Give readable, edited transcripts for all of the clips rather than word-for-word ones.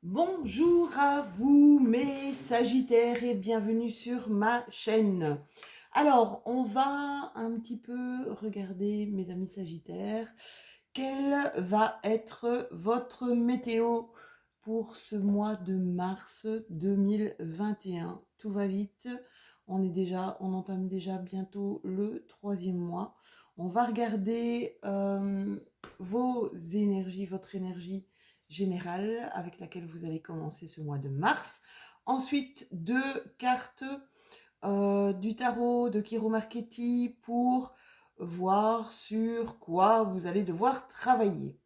Bonjour à vous mes Sagittaires et bienvenue sur ma chaîne. Alors, on va un petit peu regarder mes amis Sagittaires. Quelle va être votre météo pour ce mois de mars 2021? Tout va vite. On entame déjà bientôt le troisième mois. On va regarder vos énergies, votre énergie générale avec laquelle vous allez commencer ce mois de mars. Ensuite, deux cartes du tarot de Kiro Marchetti pour voir sur quoi vous allez devoir travailler.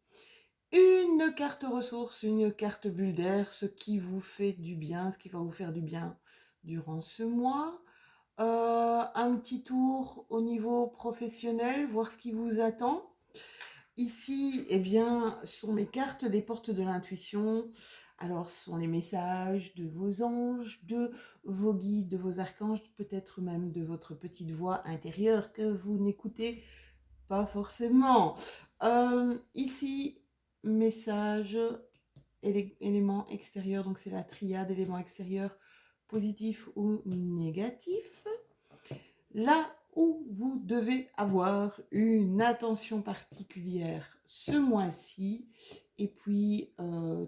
Une carte ressource, une carte bulle d'air, ce qui vous fait du bien, ce qui va vous faire du bien durant ce mois. Un petit tour au niveau professionnel, voir ce qui vous attend. Ici, eh bien, ce sont mes cartes des portes de l'intuition. Alors, ce sont les messages de vos anges, de vos guides, de vos archanges, peut-être même de votre petite voix intérieure que vous n'écoutez pas forcément. Ici, message, éléments extérieurs, donc c'est la triade, éléments extérieurs, positifs ou négatifs. Là où vous devez avoir une attention particulière ce mois-ci, et puis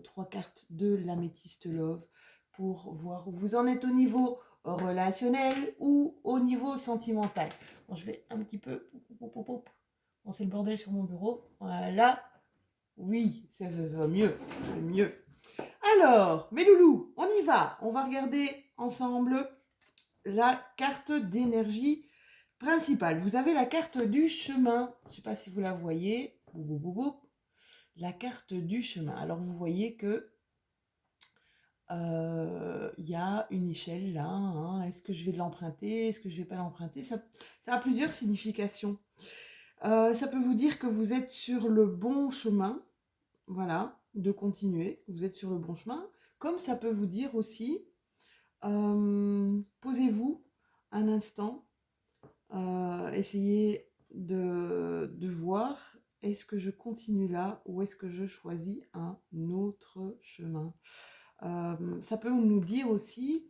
trois cartes de l'améthyste love pour voir où vous en êtes au niveau relationnel ou au niveau sentimental. Bon, je vais un petit peu... Bon, c'est le bordel sur mon bureau. Voilà. Oui, ça va mieux. C'est mieux. Alors, mes loulous, on y va. On va regarder ensemble la carte d'énergie principale. Vous avez la carte du chemin. Je ne sais pas si vous la voyez. La carte du chemin. Alors, vous voyez que y a une échelle là. Hein. Est-ce que je vais l'emprunter? Est-ce que je ne vais pas l'emprunter? Ça a plusieurs significations. Ça peut vous dire que vous êtes sur le bon chemin. Voilà, de continuer. Vous êtes sur le bon chemin. Comme ça peut vous dire aussi, posez-vous un instant. Essayez de voir, est-ce que je continue là ou est-ce que je choisis un autre chemin. Ça peut nous dire aussi,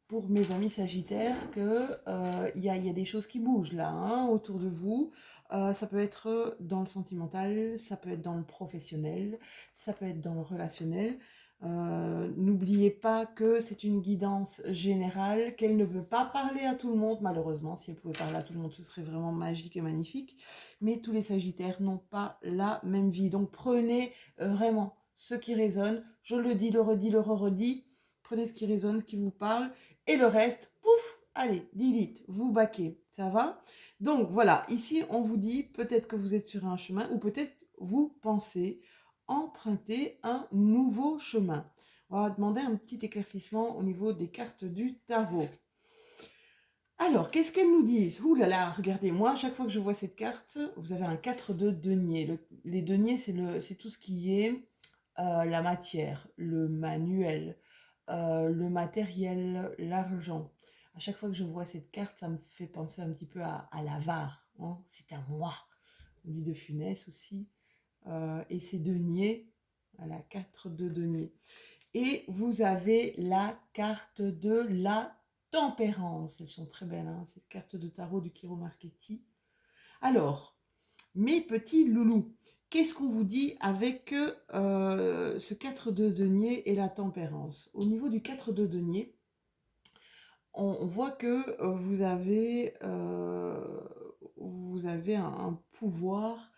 pour mes amis sagittaires, qu'il y a des choses qui bougent là, hein, autour de vous. Ça peut être dans le sentimental, ça peut être dans le professionnel, ça peut être dans le relationnel. N'oubliez pas que c'est une guidance générale, qu'elle ne peut pas parler à tout le monde, malheureusement. Si elle pouvait parler à tout le monde, ce serait vraiment magique et magnifique. Mais tous les Sagittaires n'ont pas la même vie. Donc prenez vraiment ce qui résonne. Je le dis, le redis, le re-redis. Prenez ce qui résonne, ce qui vous parle. Et le reste, pouf, allez, delete, vous baquez. Ça va? Donc voilà, ici on vous dit peut-être que vous êtes sur un chemin ou peut-être vous pensez emprunter un nouveau chemin. On va demander un petit éclaircissement au niveau des cartes du tarot. Alors, qu'est-ce qu'elles nous disent? Ouh là là, regardez, moi, à chaque fois que je vois cette carte, vous avez un 4 de denier. Les deniers, c'est tout ce qui est la matière, le manuel, le matériel, l'argent. À chaque fois que je vois cette carte, ça me fait penser un petit peu à l'avare. Hein, c'est à moi. Lui de Funès aussi. Et ces deniers, voilà, 4 de denier. Et vous avez la carte de la tempérance. Elles sont très belles, hein, cette carte de tarot du Kiro Marchetti. Alors, mes petits loulous, qu'est-ce qu'on vous dit avec ce 4 de denier et la tempérance? Au niveau du 4 de denier, on voit que vous avez un pouvoir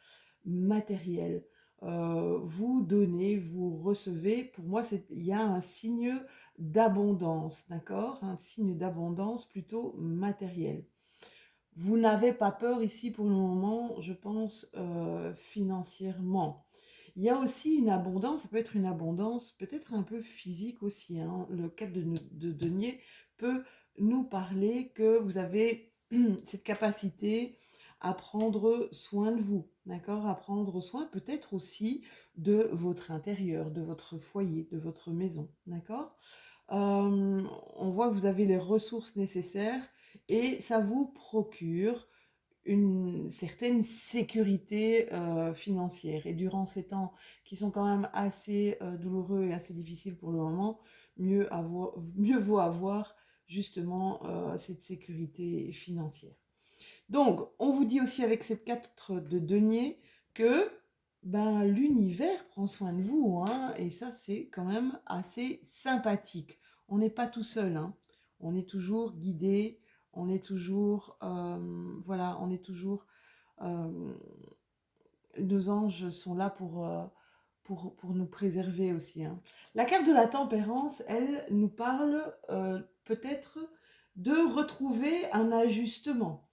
matériel. Vous donnez, vous recevez. Pour moi, il y a un signe d'abondance, d'accord? Un signe d'abondance plutôt matériel. Vous n'avez pas peur ici pour le moment, je pense, financièrement. Il y a aussi une abondance, ça peut être une abondance peut-être un peu physique aussi. Hein. Le cadre de denier peut nous parler que vous avez cette capacité à prendre soin de vous, d'accord? À prendre soin peut-être aussi de votre intérieur, de votre foyer, de votre maison, d'accord? On voit que vous avez les ressources nécessaires et ça vous procure une certaine sécurité financière. Et durant ces temps qui sont quand même assez douloureux et assez difficiles pour le moment, mieux vaut avoir justement cette sécurité financière. Donc, on vous dit aussi avec cette carte de denier que ben, l'univers prend soin de vous, hein, et ça, c'est quand même assez sympathique. On n'est pas tout seul, hein. On est toujours guidé, on est toujours, voilà, on est toujours, euh, nos anges sont là pour nous préserver aussi, hein. La carte de la tempérance, elle nous parle peut-être de retrouver un ajustement,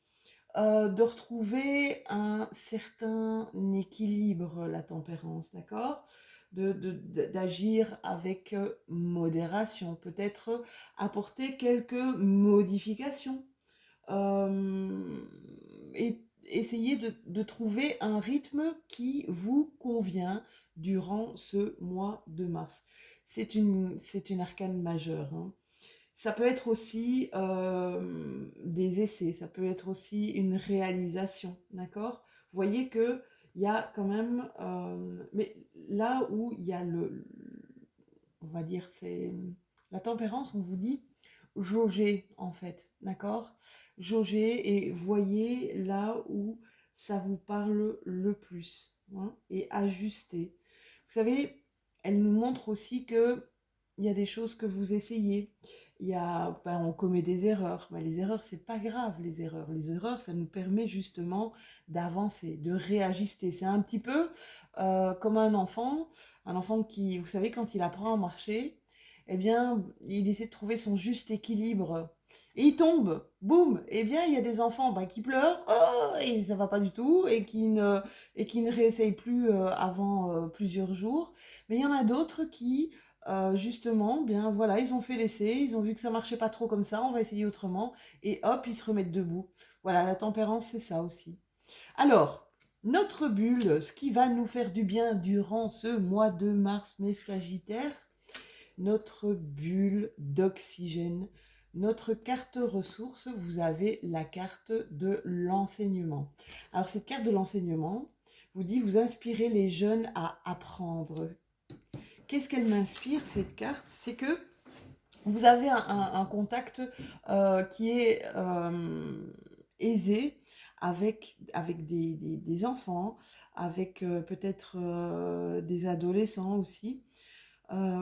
de retrouver un certain équilibre, la tempérance, d'accord? D'agir avec modération, peut-être apporter quelques modifications, et essayer de trouver un rythme qui vous convient durant ce mois de mars. C'est une arcane majeure, hein. Ça peut être aussi des essais, ça peut être aussi une réalisation, d'accord? Vous voyez que il y a quand même, mais là où il y a on va dire, c'est la tempérance, on vous dit jauger en fait, d'accord? Jauger et voyez là où ça vous parle le plus, hein, et ajuster. Vous savez, elle nous montre aussi que il y a des choses que vous essayez. Il y a, ben, on commet des erreurs. Ben, les erreurs, c'est pas grave, les erreurs. Les erreurs, ça nous permet justement d'avancer, de réajuster. C'est un petit peu comme un enfant qui, vous savez, quand il apprend à marcher, eh bien, il essaie de trouver son juste équilibre. Et il tombe, boum. Eh bien, il y a des enfants ben, qui pleurent, oh, et ça va pas du tout, et qui ne réessayent plus avant plusieurs jours. Mais il y en a d'autres qui, justement, bien voilà, ils ont fait l'essai, ils ont vu que ça marchait pas trop comme ça, on va essayer autrement, et hop, ils se remettent debout. Voilà, la tempérance, c'est ça aussi. Alors, notre bulle, ce qui va nous faire du bien durant ce mois de mars, mes Sagittaires, notre bulle d'oxygène, notre carte ressource, vous avez la carte de l'enseignement. Alors, cette carte de l'enseignement vous dit, vous inspirez les jeunes à apprendre. Qu'est-ce qu'elle m'inspire, cette carte? C'est que vous avez un contact qui est aisé avec des enfants, avec peut-être des adolescents aussi.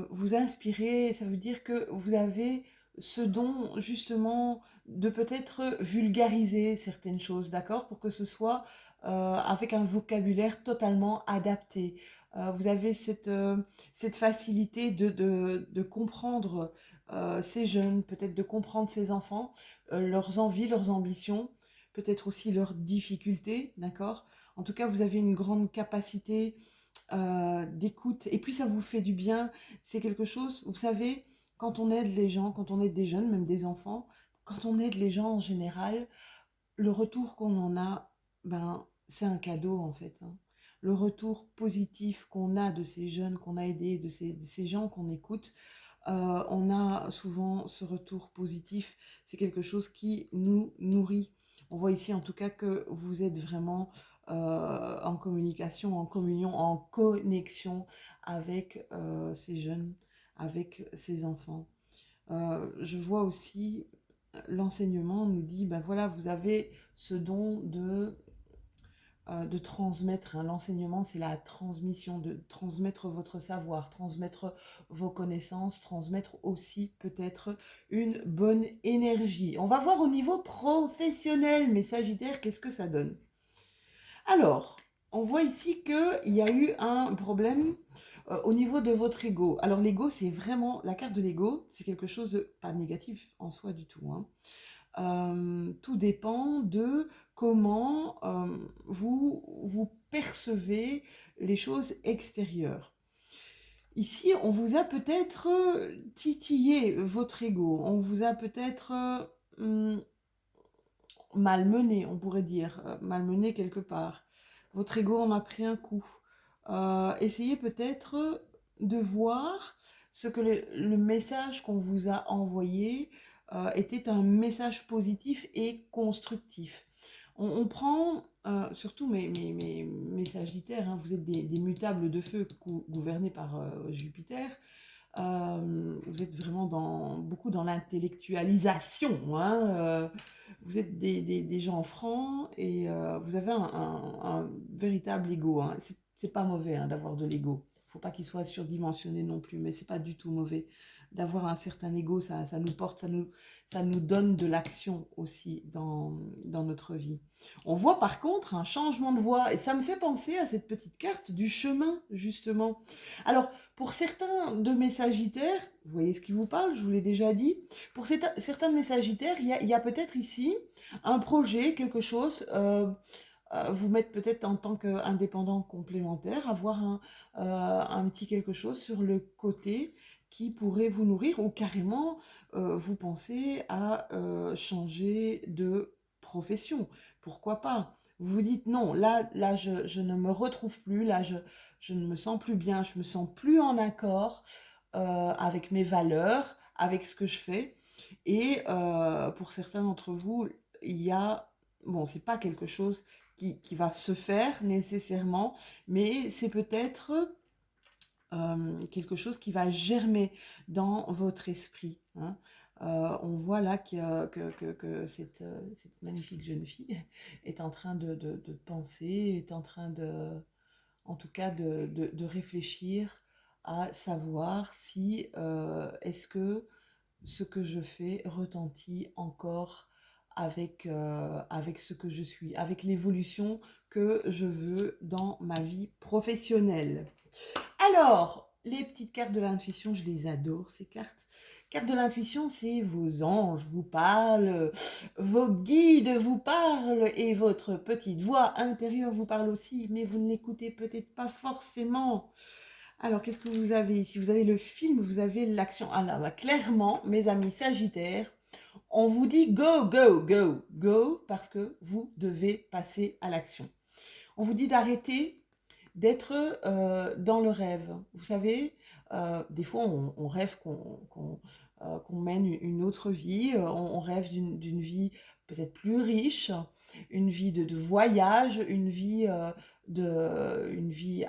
Vous inspirez, ça veut dire que vous avez ce don justement de peut-être vulgariser certaines choses, d'accord, pour que ce soit avec un vocabulaire totalement adapté. Vous avez cette facilité de comprendre ces jeunes, peut-être de comprendre ces enfants, leurs envies, leurs ambitions, peut-être aussi leurs difficultés, d'accord? En tout cas, vous avez une grande capacité d'écoute. Et puis ça vous fait du bien. C'est quelque chose, vous savez, quand on aide les gens, quand on aide des jeunes, même des enfants, quand on aide les gens en général, le retour qu'on en a, ben, c'est un cadeau en fait, hein. Le retour positif qu'on a de ces jeunes qu'on a aidés, de ces gens qu'on écoute, on a souvent ce retour positif. C'est quelque chose qui nous nourrit. On voit ici en tout cas que vous êtes vraiment en communication, en communion, en connexion avec ces jeunes, avec ces enfants. Je vois aussi l'enseignement nous dit, ben voilà, vous avez ce don de transmettre, hein. L'enseignement, c'est la transmission, de transmettre votre savoir, transmettre vos connaissances, transmettre aussi peut-être une bonne énergie. On va voir au niveau professionnel, mes Sagittaires, qu'est-ce que ça donne. Alors, on voit ici qu'il y a eu un problème au niveau de votre ego. Alors l'ego, c'est vraiment, la carte de l'ego, c'est quelque chose de pas négatif en soi du tout, hein. Tout dépend de comment vous percevez les choses extérieures. Ici, on vous a peut-être titillé votre ego, on vous a peut-être malmené, on pourrait dire, malmené quelque part. Votre ego en a pris un coup. Essayez peut-être de voir ce que le message qu'on vous a envoyé était un message positif et constructif. On prend, surtout mes Sagittaires, hein, vous êtes des mutables de feu gouvernés par Jupiter. Vous êtes vraiment beaucoup dans l'intellectualisation, hein, vous êtes des gens francs et vous avez un véritable ego, hein. C'est pas mauvais, hein, d'avoir de l'ego. Faut pas qu'il soit surdimensionné non plus, mais c'est pas du tout mauvais d'avoir un certain ego. Ça nous porte, ça nous donne de l'action aussi dans notre vie. On voit par contre un changement de voie et ça me fait penser à cette petite carte du chemin justement. Alors, pour certains de mes Sagittaires, vous voyez ce qui vous parle, je vous l'ai déjà dit, pour certains de mes Sagittaires, il y a peut-être ici un projet, quelque chose, vous mettre peut-être en tant qu'indépendant complémentaire, avoir un petit quelque chose sur le côté qui pourrait vous nourrir ou carrément vous pensez à changer de profession. Pourquoi pas? Vous vous dites non, là je ne me retrouve plus, je ne me sens plus bien, je me sens plus en accord avec mes valeurs, avec ce que je fais. Et pour certains d'entre vous, il y a, bon, c'est pas quelque chose qui va se faire nécessairement, mais c'est peut-être quelque chose qui va germer dans votre esprit, hein. On voit là que cette magnifique jeune fille est en train de penser, est en train en tout cas de réfléchir à savoir si est-ce que ce que je fais retentit encore avec ce que je suis, avec l'évolution que je veux dans ma vie professionnelle. Alors, les petites cartes de l'intuition, je les adore, ces cartes. Cartes de l'intuition, c'est vos anges vous parlent, vos guides vous parlent et votre petite voix intérieure vous parle aussi, mais vous ne l'écoutez peut-être pas forcément. Alors, qu'est-ce que vous avez ici? Vous avez le film, vous avez l'action. Alors, là, clairement, mes amis Sagittaires, on vous dit go, go, go, go, parce que vous devez passer à l'action. On vous dit d'arrêter d'être dans le rêve. Vous savez, des fois, on rêve qu'on mène une autre vie, on rêve d'une vie peut-être plus riche, une vie de voyage, une vie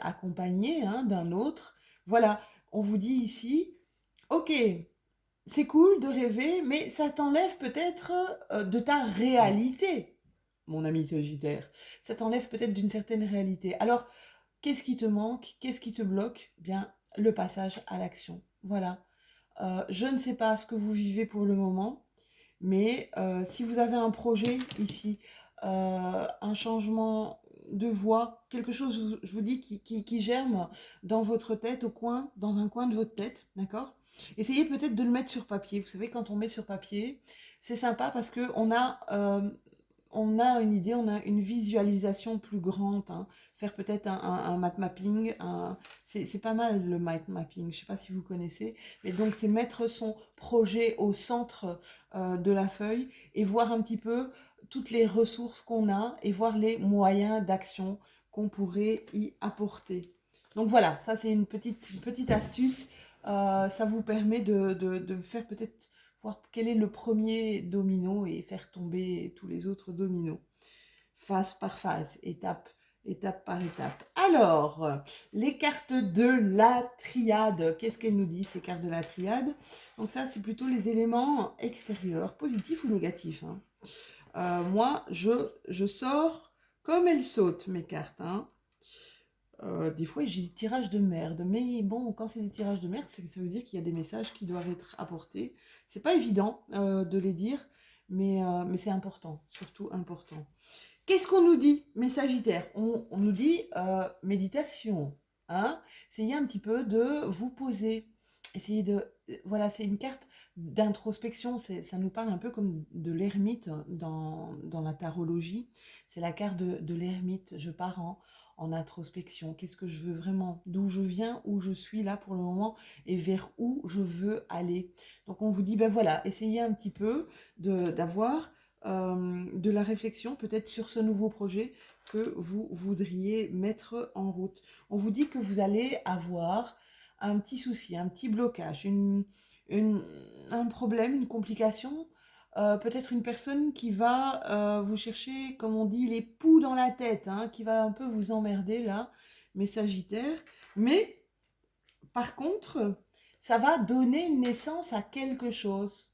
accompagnée, hein, d'un autre. Voilà, on vous dit ici, ok, c'est cool de rêver, mais ça t'enlève peut-être de ta réalité, mon ami Sagittaire. Ça t'enlève peut-être d'une certaine réalité. Alors, qu'est-ce qui te manque? Qu'est-ce qui te bloque? Bien, le passage à l'action. Voilà. Je ne sais pas ce que vous vivez pour le moment, mais si vous avez un projet ici, un changement de voie, quelque chose, je vous dis, qui germe dans votre tête, dans un coin de votre tête, d'accord? Essayez peut-être de le mettre sur papier. Vous savez, quand on met sur papier, c'est sympa parce qu'on on a une idée, on a une visualisation plus grande, hein. Faire peut-être un mind mapping, c'est pas mal le mind mapping, je ne sais pas si vous connaissez, mais donc c'est mettre son projet au centre de la feuille et voir un petit peu toutes les ressources qu'on a et voir les moyens d'action qu'on pourrait y apporter. Donc voilà, ça c'est une petite astuce, ça vous permet de faire peut-être voir quel est le premier domino et faire tomber tous les autres dominos, phase par phase, étape par étape. Alors, les cartes de la triade, qu'est-ce qu'elles nous disent, ces cartes de la triade? Donc ça, c'est plutôt les éléments extérieurs, positifs ou négatifs, hein. Moi, je sors comme elles sautent, mes cartes, hein. Des fois, j'ai des tirages de merde. Mais bon, quand c'est des tirages de merde, ça veut dire qu'il y a des messages qui doivent être apportés. C'est pas évident de les dire, mais c'est important, surtout important. Qu'est-ce qu'on nous dit, mes Sagittaires? On nous dit méditation, hein? Essayez un petit peu de vous poser. Essayez de... Voilà, c'est une carte d'introspection. Ça nous parle un peu comme de l'ermite dans la tarologie. C'est la carte de l'ermite. Je pars en introspection. Qu'est-ce que je veux vraiment? D'où je viens, où je suis là pour le moment et vers où je veux aller. Donc on vous dit, ben voilà, essayez un petit peu d'avoir de la réflexion peut-être sur ce nouveau projet que vous voudriez mettre en route. On vous dit que vous allez avoir un petit souci, un petit blocage, un problème, une complication peut-être une personne qui va vous chercher, comme on dit, les poux dans la tête, hein, qui va un peu vous emmerder là, mes Sagittaires. Mais par contre, ça va donner naissance à quelque chose.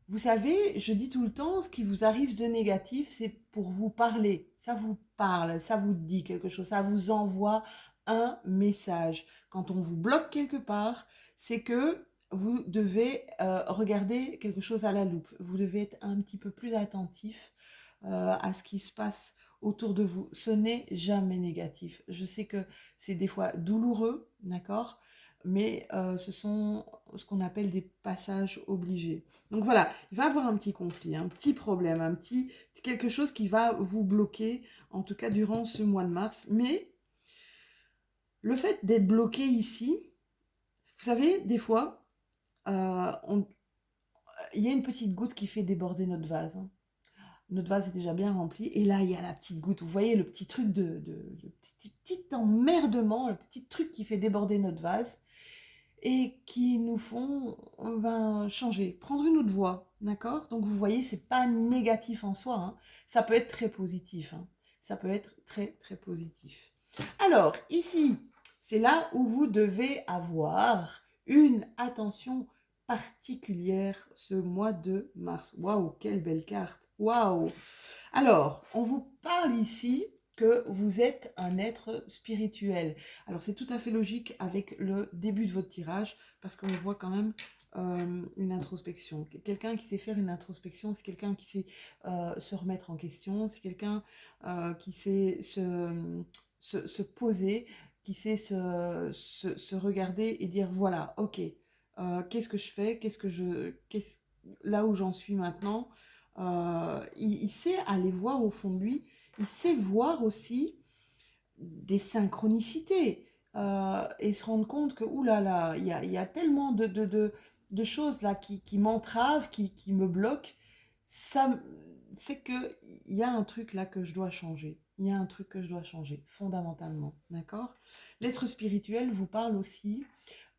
Vous savez, je dis tout le temps, ce qui vous arrive de négatif, c'est pour vous parler. Ça vous parle, ça vous dit quelque chose, ça vous envoie un message. Quand on vous bloque quelque part, c'est que vous devez regarder quelque chose à la loupe. Vous devez être un petit peu plus attentif à ce qui se passe autour de vous. Ce n'est jamais négatif. Je sais que c'est des fois douloureux, d'accord? Mais ce sont ce qu'on appelle des passages obligés. Donc voilà, il va y avoir un petit conflit, un petit problème, quelque chose qui va vous bloquer, en tout cas durant ce mois de mars. Mais le fait d'être bloqué ici, vous savez, des fois, il y a une petite goutte qui fait déborder notre vase, hein. Notre vase est déjà bien rempli, et là, il y a la petite goutte. Vous voyez le petit truc le petit emmerdement, le petit truc qui fait déborder notre vase et qui nous font changer, prendre une autre voie, d'accord? Donc vous voyez, c'est pas négatif en soi, hein. Ça peut être très positif, hein. Ça peut être très très positif. Alors ici, c'est là où vous devez avoir une attention particulière ce mois de mars. Waouh, quelle belle carte! Waouh! Alors, on vous parle ici que vous êtes un être spirituel. Alors, c'est tout à fait logique avec le début de votre tirage, parce qu'on voit quand même une introspection. Quelqu'un qui sait faire une introspection, c'est quelqu'un qui sait se remettre en question, c'est quelqu'un qui sait se poser, qui sait se regarder et dire, voilà, ok, qu'est-ce que je fais, là où j'en suis maintenant, il sait aller voir au fond de lui, il sait voir aussi des synchronicités et se rendre compte que, oulala, il y a tellement de choses là qui m'entravent, qui me bloquent. Ça, c'est qu'il y a un truc là que je dois changer. Il y a un truc que je dois changer, fondamentalement. D'accord? L'être spirituel vous parle aussi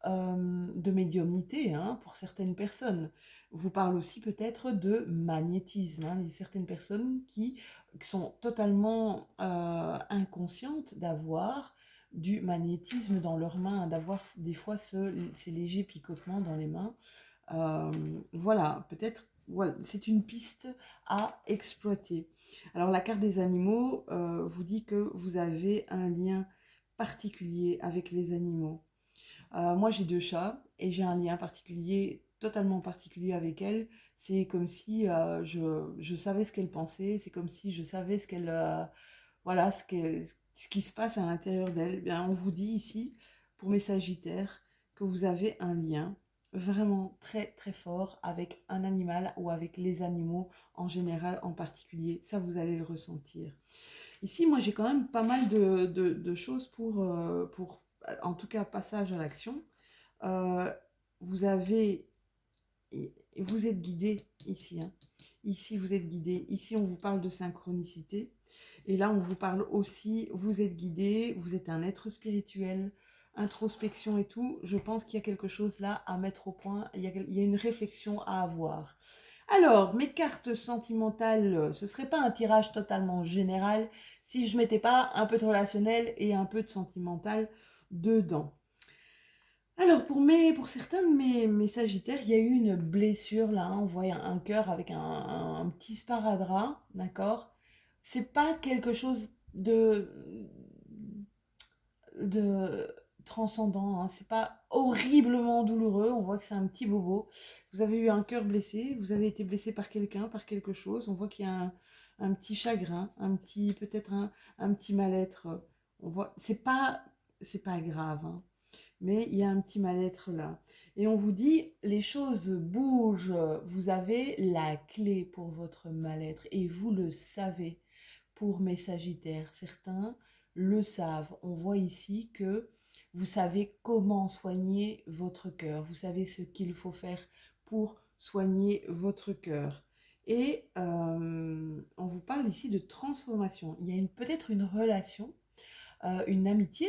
de médiumnité, hein, pour certaines personnes. Vous parle aussi peut-être de magnétisme, hein. Il y a certaines personnes qui sont totalement inconscientes d'avoir du magnétisme dans leurs mains, d'avoir des fois ces légers picotements dans les mains. Voilà, peut-être, voilà, c'est une piste à exploiter. Alors la carte des animaux vous dit que vous avez un lien particulier avec les animaux. Moi, j'ai 2 chats et j'ai un lien particulier, totalement particulier avec elles. C'est comme si je savais ce qu'elles pensaient, c'est comme si je savais voilà, ce qui se passe à l'intérieur d'elles. Eh bien, on vous dit ici, pour mes Sagittaires, que vous avez un lien vraiment très très fort avec un animal ou avec les animaux en général, en particulier. Ça, vous allez le ressentir. Ici, moi, j'ai quand même pas mal de choses pour, en tout cas, passage à l'action. Euh, vous avez, vous êtes guidé ici, hein. Ici, vous êtes guidé. Ici, on vous parle de synchronicité. Et là, on vous parle aussi, vous êtes guidé, vous êtes un être spirituel, introspection et tout. Je pense qu'il y a quelque chose là à mettre au point. Il y a une réflexion à avoir. Alors, mes cartes sentimentales, ce serait pas un tirage totalement général si je mettais pas un peu de relationnel et un peu de sentimental dedans. Alors, pour certains de mes Sagittaires, il y a eu une blessure là, hein. On voit un cœur avec un petit sparadrap, d'accord? C'est pas quelque chose de transcendant, hein. C'est pas horriblement douloureux. On voit que c'est un petit bobo. Vous avez eu un cœur blessé, vous avez été blessé par quelqu'un, par quelque chose. On voit qu'il y a un petit chagrin, peut-être un petit mal-être. On voit, c'est pas grave, hein, mais il y a un petit mal-être là. Et on vous dit, les choses bougent. Vous avez la clé pour votre mal-être et vous le savez. Pour mes Sagittaires, certains le savent. On voit ici que vous savez comment soigner votre cœur. Vous savez ce qu'il faut faire pour soigner votre cœur. Et on vous parle ici de transformation. Il y a peut-être une relation, une amitié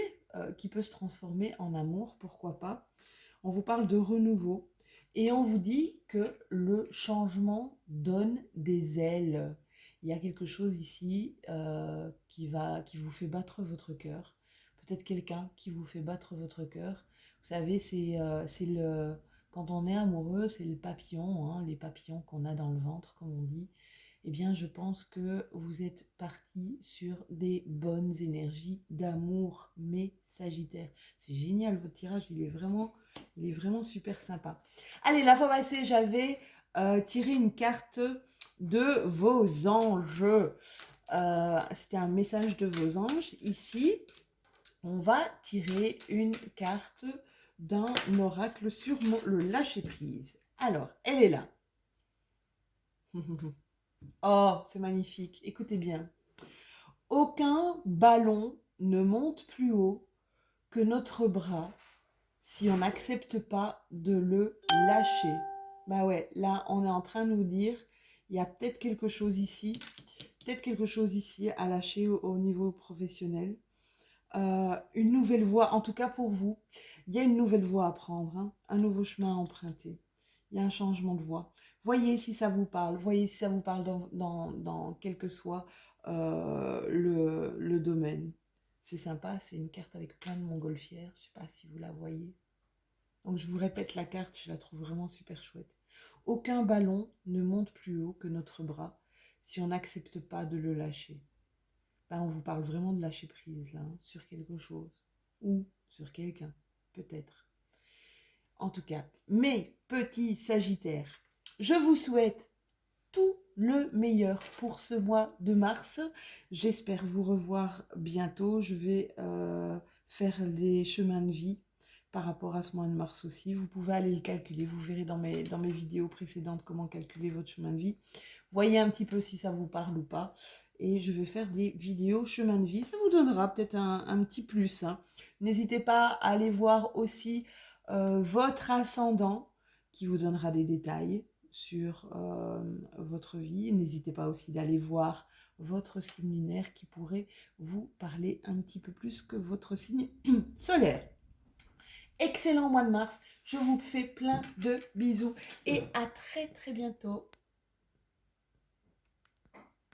qui peut se transformer en amour, pourquoi pas. On vous parle de renouveau. Et on vous dit que le changement donne des ailes. Il y a quelque chose ici qui vous fait battre votre cœur. Peut-être quelqu'un qui vous fait battre votre cœur. Vous savez, quand on est amoureux, c'est le papillon, hein, les papillons qu'on a dans le ventre, comme on dit. Eh bien, je pense que vous êtes parti sur des bonnes énergies d'amour, mes Sagittaires. C'est génial, votre tirage, il est vraiment super sympa. Allez, la fois passée, j'avais tiré une carte de vos anges. C'était un message de vos anges. Ici, on va tirer une carte d'un oracle sur le lâcher-prise. Alors, elle est là. Oh, c'est magnifique. Écoutez bien. Aucun ballon ne monte plus haut que notre bras si on n'accepte pas de le lâcher. Bah ouais, là, on est en train de vous dire, il y a peut-être quelque chose ici à lâcher au niveau professionnel. Une nouvelle voie, en tout cas pour vous, il y a une nouvelle voie à prendre, hein, un nouveau chemin à emprunter. Il y a un changement de voie. Voyez si ça vous parle, voyez si ça vous parle dans quel que soit le domaine. C'est sympa, c'est une carte avec plein de montgolfières, je ne sais pas si vous la voyez. Donc je vous répète la carte, je la trouve vraiment super chouette. Aucun ballon ne monte plus haut que notre bras si on n'accepte pas de le lâcher. Ben, on vous parle vraiment de lâcher prise là, hein, sur quelque chose ou sur quelqu'un, peut-être. En tout cas, mes petits Sagittaires, je vous souhaite tout le meilleur pour ce mois de mars. J'espère vous revoir bientôt. Je vais faire les chemins de vie par rapport à ce mois de mars aussi. Vous pouvez aller le calculer. Vous verrez dans mes vidéos précédentes comment calculer votre chemin de vie. Voyez un petit peu si ça vous parle ou pas. Et je vais faire des vidéos chemin de vie. Ça vous donnera peut-être un petit plus, hein. N'hésitez pas à aller voir aussi votre ascendant qui vous donnera des détails sur votre vie. N'hésitez pas aussi d'aller voir votre signe lunaire qui pourrait vous parler un petit peu plus que votre signe solaire. Excellent mois de mars, je vous fais plein de bisous et à très très bientôt.